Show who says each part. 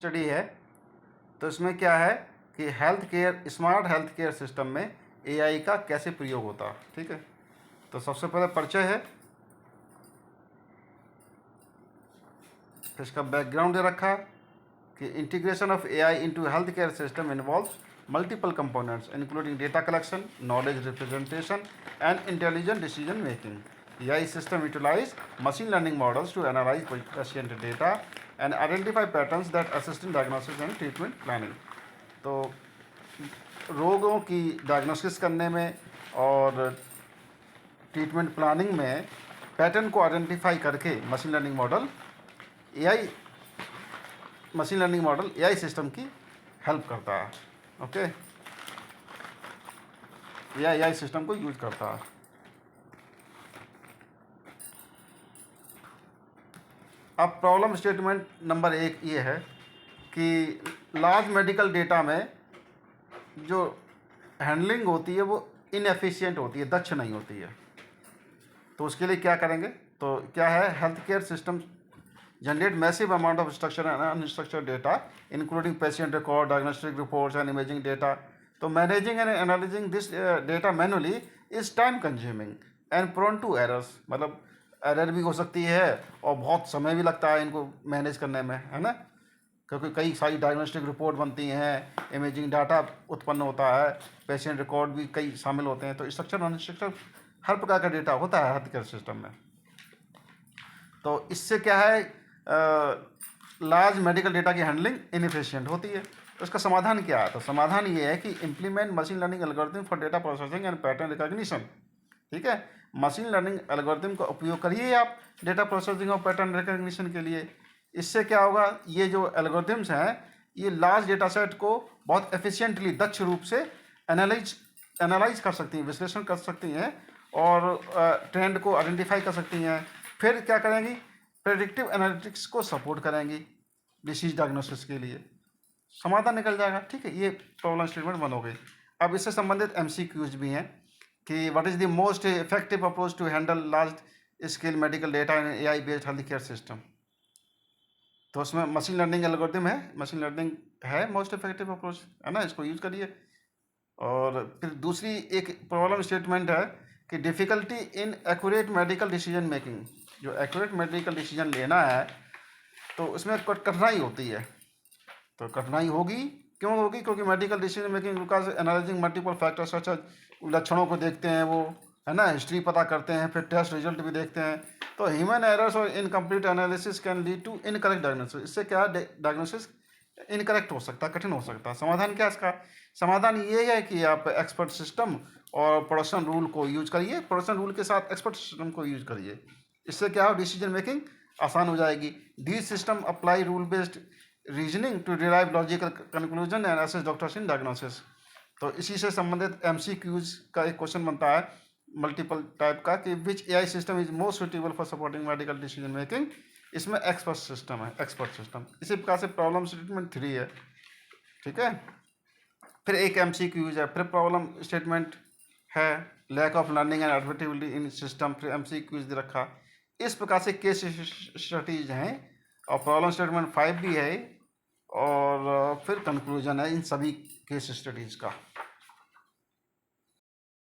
Speaker 1: Study है। तो इसमें क्या है कि स्मार्ट हेल्थ केयर सिस्टम में एआई का कैसे प्रयोग होता है। ठीक है, तो सबसे पहले परिचय है, इसका बैकग्राउंड दे रखा है कि integration of AI into health care system involves multiple components including data collection, knowledge representation and intelligent decision making. AI system utilize machine learning models to analyze patient data and identify patterns that assist in diagnosis and treatment planning. तो रोगों की diagnosis करने में और treatment planning में pattern को identify करके machine learning model AI system की हेल्प करता है। ओके, या एआई सिस्टम को यूज करता है। अब प्रॉब्लम स्टेटमेंट नंबर 1 ये है कि लार्ज मेडिकल डेटा में जो हैंडलिंग होती है वो इनएफिशिएंट होती है, दक्ष नहीं होती है। तो उसके लिए क्या करेंगे, तो क्या है, health care system generate massive amount of structure and unstructured data including patient record, diagnostic reports and imaging data. तो managing and analysing this data manually is time consuming and prone to errors. मतलब error भी हो सकती है और बहुत समय भी लगता है इनको मैनेज करने में, है ना, क्योंकि कई सारी डायग्नोस्टिक रिपोर्ट बनती हैं, इमेजिंग डाटा उत्पन्न होता है, पेशेंट रिकॉर्ड भी कई शामिल होते हैं। तो स्ट्रक्चर अनस्ट्रक्चर हर प्रकार का डेटा होता है हेल्थ केयर सिस्टम में। तो इससे क्या है, लार्ज मेडिकल डेटा की हैंडलिंग इनएफिशिएंट होती है। तो इसका समाधान क्या है, तो समाधान ये है कि implement machine learning algorithm for data processing and pattern recognition. ठीक है, मशीन लर्निंग एल्गोरिथम का उपयोग करिए आप डेटा प्रोसेसिंग और पैटर्न रिकॉग्निशन के लिए। इससे क्या होगा, ये जो एल्गोरिथम्स हैं ये लार्ज डेटा सेट को बहुत एफिशिएंटली, दक्ष रूप से एनालाइज कर सकती हैं, विश्लेषण कर सकती हैं और ट्रेंड को आइडेंटिफाई कर सकती हैं। फिर क्या करेंगी, प्रेडिक्टिव एनालिटिक्स को सपोर्ट करेंगी डिसीज डायग्नोसिस के लिए। समाधान निकल जाएगा। ठीक है, ये प्रॉब्लम स्टेटमेंट बन हो गई। अब इससे संबंधित एमसीक्यूज भी हैं कि what is the most effective approach to handle large scale medical data in AI based health care system. तो उसमें मशीन लर्निंग एल्गोरिथम है, मशीन लर्निंग है मोस्ट इफेक्टिव अप्रोच, है ना, इसको यूज करिए। और फिर दूसरी एक प्रॉब्लम स्टेटमेंट है कि difficulty in accurate medical decision making. जो एक्यूरेट मेडिकल डिसीजन लेना है तो उसमें कठिनाई होती है। तो कठिनाई होगी, क्यों होगी, क्योंकि medical decision making requires analyzing multiple factors such as, लक्षणों को देखते हैं वो, है ना, हिस्ट्री पता करते हैं, फिर टेस्ट रिजल्ट भी देखते हैं। तो ह्यूमन एरर्स और incomplete analysis can lead to incorrect diagnosis. इससे क्या है, डायग्नोसिस इनकरेक्ट हो सकता है, कठिन हो सकता है। समाधान क्या है इसका, समाधान ये है कि आप एक्सपर्ट सिस्टम और प्रोडक्शन रूल को यूज करिए, प्रोडक्शन रूल के साथ एक्सपर्ट सिस्टम को यूज करिए। इससे क्या हो, डिसीजन मेकिंग आसान हो जाएगी। These system apply rule based reasoning to derive logical conclusion and assist doctors in diagnosis. तो इसी से संबंधित एमसीक्यूज का एक क्वेश्चन बनता है मल्टीपल टाइप का कि which AI system is most suitable for supporting medical decision making. इसमें एक्सपर्ट सिस्टम है, एक्सपर्ट सिस्टम। इसी प्रकार से प्रॉब्लम स्टेटमेंट 3 है। ठीक है, फिर एक एमसीक्यूज है, फिर प्रॉब्लम स्टेटमेंट है lack of learning and adaptability in system, फिर एमसीक्यूज दे रखा। इस प्रकार से केस स्टडीज हैं और प्रॉब्लम स्टेटमेंट 5 भी है और फिर कंक्लूजन है इन सभी केस स्टडीज का।